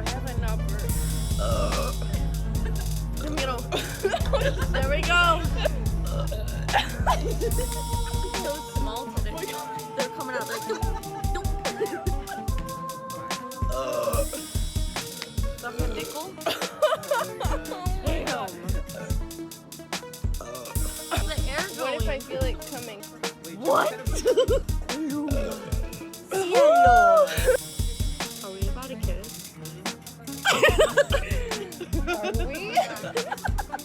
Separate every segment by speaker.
Speaker 1: have a number. There we go. So small today. They're coming out like. Got a nickel? Damn. The air going.
Speaker 2: What if I feel like coming?
Speaker 1: What? Cielo. Are we about to kiss?
Speaker 2: Are we?
Speaker 1: I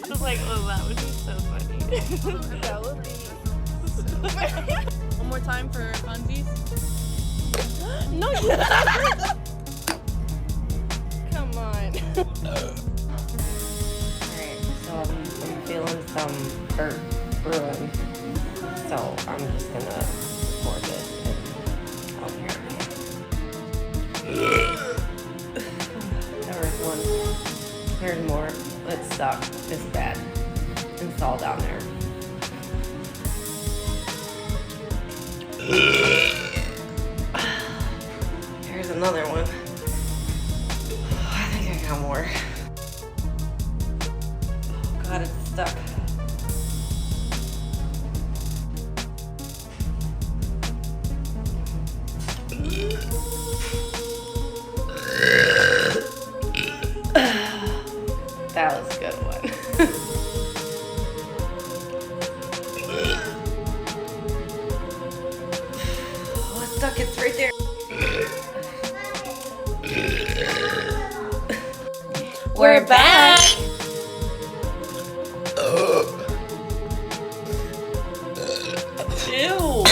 Speaker 1: was like, oh, that would be so funny.
Speaker 2: That would be.
Speaker 1: One more time for funsies.
Speaker 2: No. Come on.
Speaker 3: Alright, so I'm feeling some burp brewing. So I'm just gonna pour this and out here. There was one. There's more. It's stuck. It's bad. It's all down there. Here's another one. I think I got more. Oh god, it's stuck. That was a good one. Oh, it's stuck. It's right there. We're back.
Speaker 1: Ew.